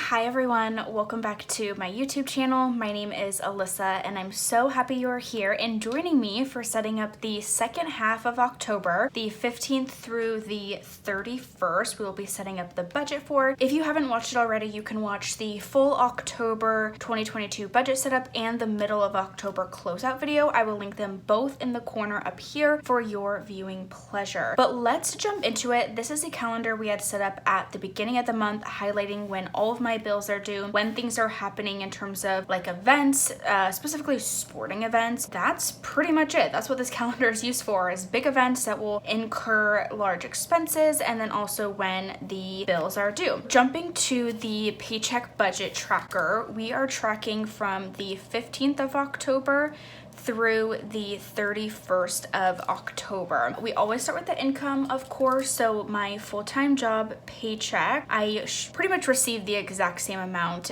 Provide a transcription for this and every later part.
Hi everyone, welcome back to my YouTube channel. My name is Alyssa and I'm so happy you're here and joining me for setting up the second half of October, the 15th through the 31st. We will be setting up the budget for. If you haven't watched it already, you can watch the full October 2022 budget setup and the middle of October closeout video. I will link them both in the corner up here for your viewing pleasure. But let's jump into it. This is a calendar we had set up at the beginning of the month, highlighting when all of my bills are due, when things are happening in terms of like events, specifically sporting events. That's pretty much it. That's what this calendar is used for, is big events that will incur large expenses, and then also when the bills are due. Jumping to the paycheck budget tracker, we are tracking from the 15th of October through the 31st of October. We always start with the income, of course. So my full-time job paycheck, I pretty much receive the exact same amount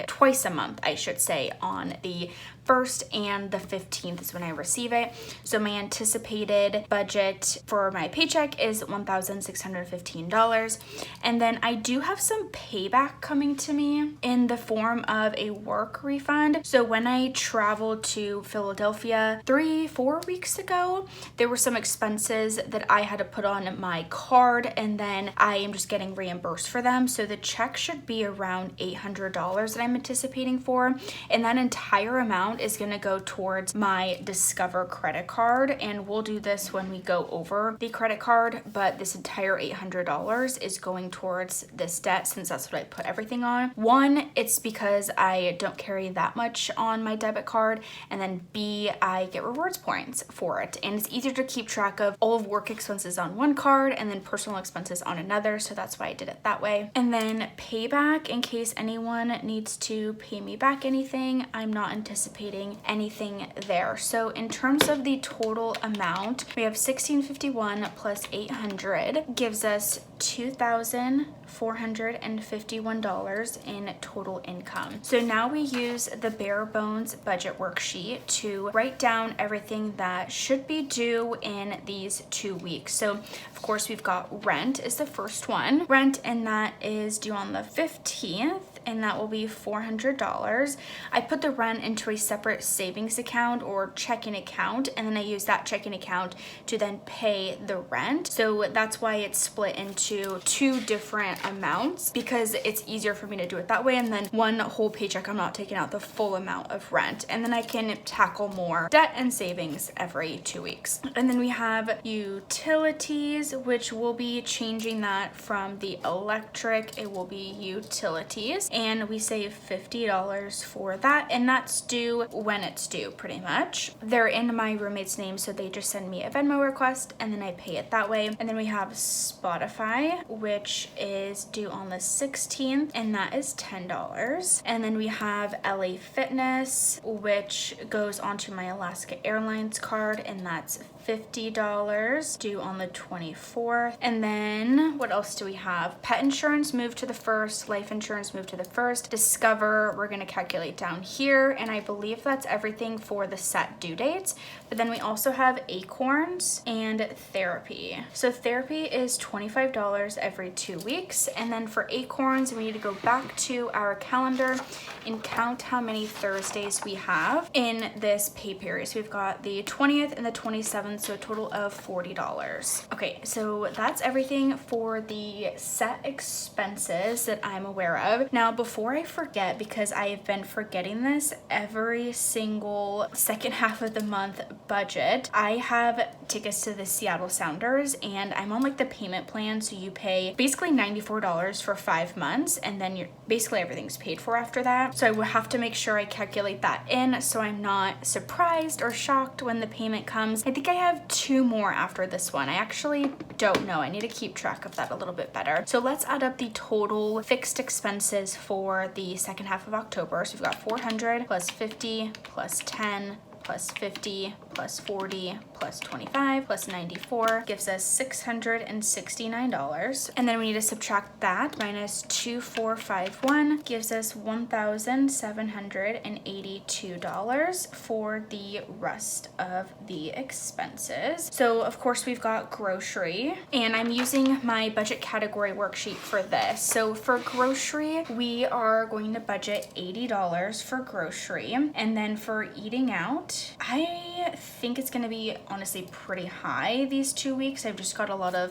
twice a month, I should say, on the 1st and the 15th is when I receive it. So my anticipated budget for my paycheck is $1,615. And then I do have some payback coming to me in the form of a work refund. So when I traveled to Philadelphia 3-4 weeks ago, there were some expenses that I had to put on my card, and then I am just getting reimbursed for them. So the check should be around $800 that I'm anticipating for, and that entire amount is going to go towards my Discover credit card, and we'll do this when we go over the credit card, but this entire $800 is going towards this debt since that's what I put everything on. One, it's because I don't carry that much on my debit card, and then B, I get rewards points for it, and it's easier to keep track of all of work expenses on one card and then personal expenses on another, so that's why I did it that way. And then payback, in case anyone needs to pay me back anything, I'm not anticipating anything there. So in terms of the total amount, we have $1,651 plus $800 gives us $2,451 in total income. So now we use the bare bones budget worksheet to write down everything that should be due in these 2 weeks. So of course we've got rent is the first one. Rent, and that is due on the 15th. And that will be $400. I put the rent into a separate savings account or checking account, and then I use that checking account to then pay the rent. So that's why it's split into two different amounts, because it's easier for me to do it that way. And then one whole paycheck, I'm not taking out the full amount of rent. And then I can tackle more debt and savings every 2 weeks. And then we have utilities, which will be changing that from the electric, it will be utilities. And we save $50 for that, and that's due when it's due, pretty much. They're in my roommate's name, so they just send me a Venmo request and then I pay it that way. And then we have Spotify, which is due on the 16th, and that is $10. And then we have LA Fitness, which goes onto my Alaska Airlines card, and that's $50 due on the 24th. And then what else do we have? Pet insurance moved to the 1st, life insurance moved to the 1st, Discover we're going to calculate down here, and I believe that's everything for the set due dates. But then we also have Acorns and therapy. So therapy is $25 every 2 weeks, and then for Acorns we need to go back to our calendar and count how many Thursdays we have in this pay period. So we've got the 20th and the 27th, so a total of $40. Okay, so that's everything for the set expenses that I'm aware of. Now, before I forget, because I have been forgetting this every single second half of the month budget, I have tickets to the Seattle Sounders, and I'm on like the payment plan, so you pay basically $94 for 5 months, and then you're basically everything's paid for after that. So I will have to make sure I calculate that in so I'm not surprised or shocked when the payment comes. I think I have 2 more after this one. I actually don't know. I need to keep track of that a little bit better. So let's add up the total fixed expenses for the second half of October. So we've got 400 plus 50 plus 10 plus 50 plus 40 plus 25 plus 94 gives us $669. And then we need to subtract that minus 2451 gives us $1,782 for the rest of the expenses. So of course we've got grocery, and I'm using my budget category worksheet for this. So for grocery, we are going to budget $80 for grocery. And then for eating out, I think it's gonna be honestly pretty high these 2 weeks. I've just got a lot of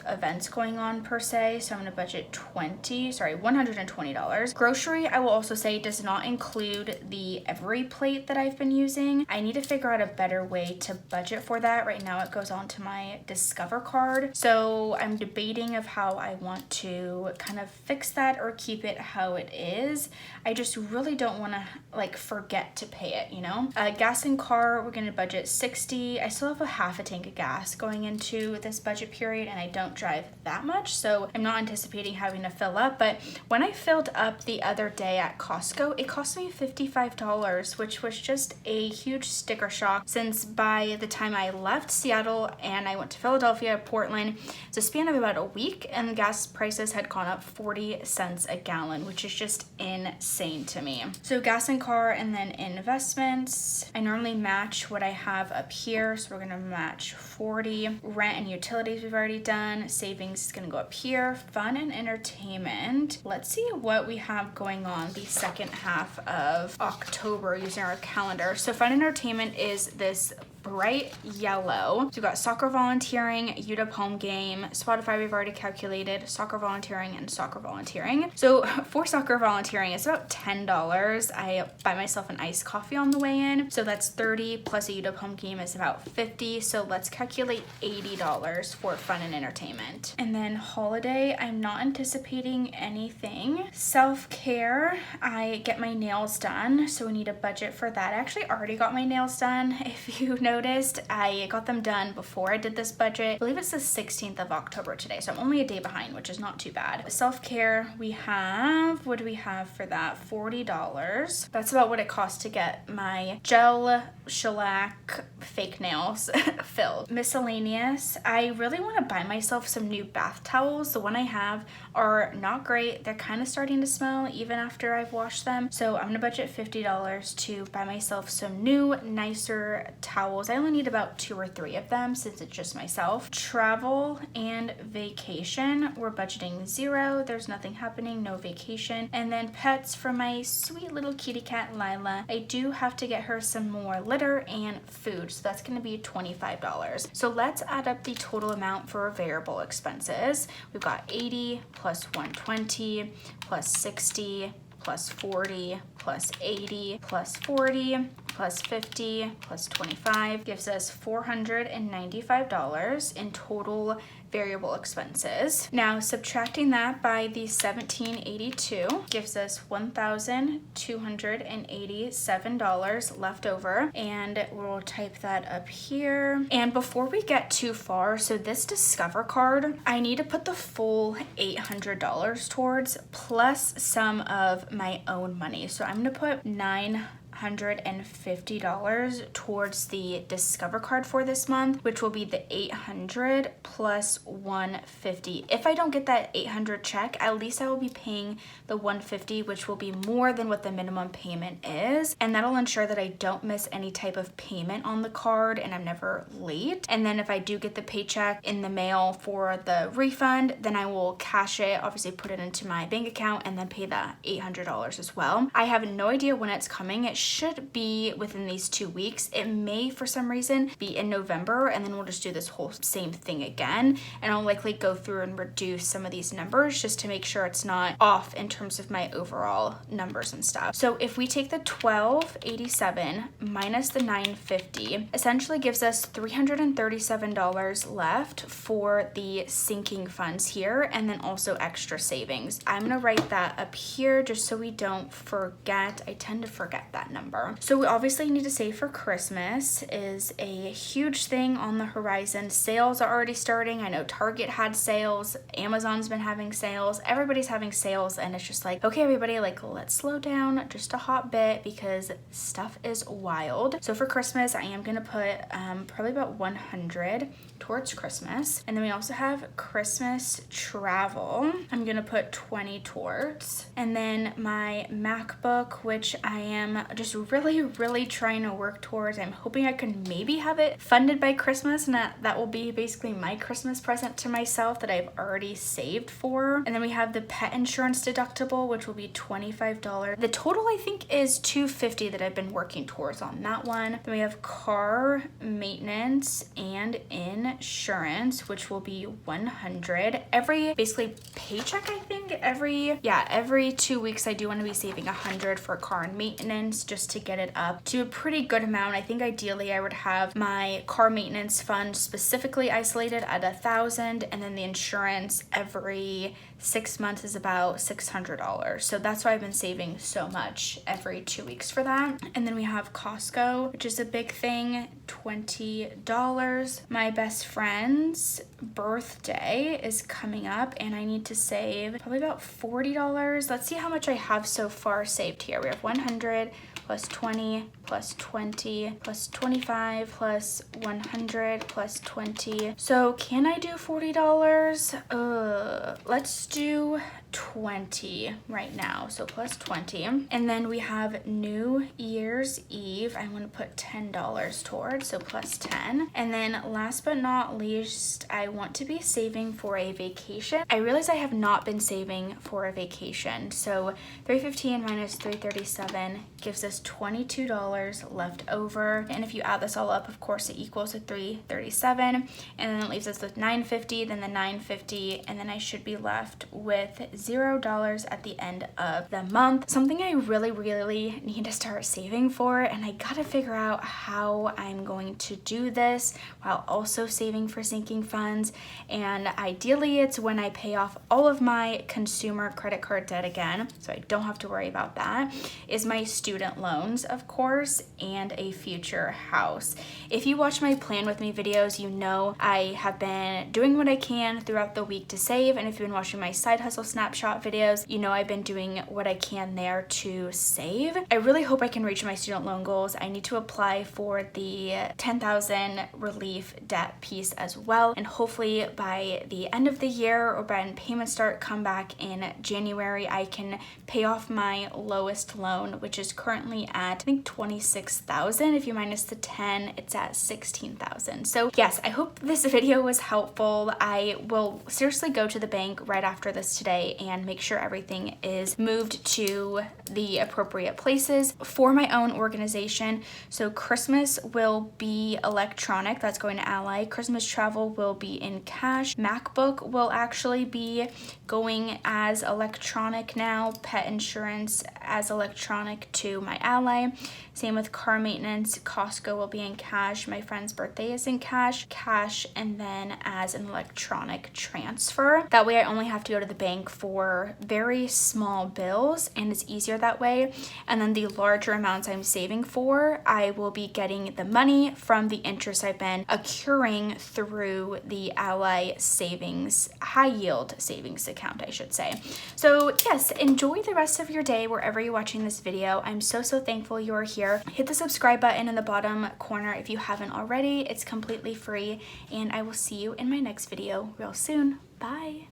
events going on per se. So I'm gonna budget $120. Grocery, I will also say, does not include the every plate that I've been using. I need to figure out a better way to budget for that. Right now it goes onto my Discover card. So I'm debating of how I want to kind of fix that or keep it how it is. I just really don't want to like forget to pay it, you know? Gas and car, we're going to budget $60. I still have a half a tank of gas going into this budget period, and I don't drive that much, so I'm not anticipating having to fill up. But when I filled up the other day at Costco, it cost me $55, which was just a huge sticker shock, since by the time I left Seattle and I went to Philadelphia, Portland, it's a span of about a week, and the gas prices had gone up 40 cents a gallon, which is just insane to me. So gas and car, and then investments. I normally match what I have up here, so we're gonna match 40. Rent and utilities we've already done. Savings is gonna go up here. Fun and entertainment. Let's see what we have going on the second half of October using our calendar. So fun and entertainment is this bright yellow. So we've got soccer volunteering, UW home game, Spotify we've already calculated, soccer volunteering, and soccer volunteering. So for soccer volunteering, it's about $10. I buy myself an iced coffee on the way in. So that's 30 plus a UW home game is about 50. So let's calculate $80 for fun and entertainment. And then holiday, I'm not anticipating anything. Self-care, I get my nails done. So we need a budget for that. I actually already got my nails done. If you noticed, I got them done before I did this budget. I believe it's the 16th of October today, so I'm only a day behind, which is not too bad. Self-care, we have, what do we have for that? $40. That's about what it costs to get my gel shellac fake nails filled. Miscellaneous, I really want to buy myself some new bath towels. The one I have are not great. They're kind of starting to smell even after I've washed them. So I'm gonna budget $50 to buy myself some new, nicer towels. I only need about 2 or 3 of them since it's just myself. Travel and vacation, we're budgeting $0. There's nothing happening, no vacation. And then pets, for my sweet little kitty cat Lila, I do have to get her some more litter and food. So that's gonna be $25. So let's add up the total amount for variable expenses. We've got 80 plus 120 plus 60 plus 40 plus 80 plus 40 plus 50 plus 25 gives us $495 in total variable expenses. Now subtracting that by the $1,782 gives us $1,287 left over, and we'll type that up here. And before we get too far, so this Discover card, I need to put the full $800 towards plus some of my own money. So I'm gonna put $950 towards the Discover card for this month, which will be the $800 plus $150. If I don't get that $800 check, at least I will be paying the $150, which will be more than what the minimum payment is, and that'll ensure that I don't miss any type of payment on the card and I'm never late. And then if I do get the paycheck in the mail for the refund, then I will cash it, obviously put it into my bank account, and then pay the $800 as well. I have no idea when it's coming. It should be within these 2 weeks. It may, for some reason, be in November, and then we'll just do this whole same thing again. And I'll likely go through and reduce some of these numbers just to make sure it's not off in terms of my overall numbers and stuff. So if we take the $1,287 minus the $950, essentially gives us $337 left for the sinking funds here, and then also extra savings. I'm gonna write that up here just so we don't forget. I tend to forget that number. September. So we obviously need to save for Christmas. Is a huge thing on the horizon. Sales are already starting. I know Target had sales, Amazon's been having sales, everybody's having sales, and it's just like, okay, everybody, like, let's slow down just a hot bit because stuff is wild. So for Christmas, I am gonna put probably about 100 towards Christmas. And then we also have Christmas travel. I'm gonna put 20 towards. And then my MacBook, which I am just really trying to work towards. I'm hoping I can maybe have it funded by Christmas, and that will be basically my Christmas present to myself that I've already saved for. And then we have the pet insurance deductible, which will be $25. The total I think is $250 that I've been working towards on that one. Then we have car maintenance and insurance, which will be $100. Every basically paycheck, I think every 2 weeks I do want to be saving $100 for car and maintenance just to get it up to a pretty good amount. I think ideally I would have my car maintenance fund specifically isolated at $1,000, and then the insurance every 6 months is about $600. So that's why I've been saving so much every 2 weeks for that. And then we have Costco, which is a big thing, $20. My best friend's birthday is coming up and I need to save probably about $40. Let's see how much I have so far saved here. We have 100 plus 20 plus 20 plus 25 plus 100 plus 20. So can I do $40? Let's do 20 right now, so plus 20. And then we have New Year's Eve. I want to put $10 towards, so plus 10. And then last but not least, I want to be saving for a vacation. I realize I have not been saving for a vacation, so 315 minus 337 gives us $22 left over. And if you add this all up, of course it equals to 337, and then it leaves us with 950, then the 950, and then I should be left with $0 at the end of the month. Something I really need to start saving for, and I gotta figure out how I'm going to do this while also saving for sinking funds. And ideally it's when I pay off all of my consumer credit card debt again, so I don't have to worry about that, is my student loans, of course, and a future house. If you watch my plan with me videos, you know I have been doing what I can throughout the week to save, and if you've been watching my side hustle snapshot videos, you know I've been doing what I can there to save. I really hope I can reach my student loan goals. I need to apply for the $10,000 relief debt piece as well, and hopefully by the end of the year or when payments start come back in January, I can pay off my lowest loan, which is currently at I think $26,000. If you minus the 10, it's at $16,000. So yes, I hope this video was helpful. I will seriously go to the bank right after this today and make sure everything is moved to the appropriate places for my own organization. So Christmas will be electronic, that's going to Ally. Christmas travel will be in cash. MacBook will actually be going as electronic now. Pet insurance as electronic to my Ally. Same with car maintenance. Costco will be in cash. My friend's birthday is in cash, and then as an electronic transfer. That way I only have to go to the bank for very small bills, and it's easier that way. And then the larger amounts I'm saving for, I will be getting the money from the interest I've been accruing through the Ally savings, high yield savings account, I should say. So yes, enjoy the rest of your day wherever you're watching this video. I'm so thankful you're here. Hit the subscribe button in the bottom corner if you haven't already. It's completely free, and I will see you in my next video real soon. Bye.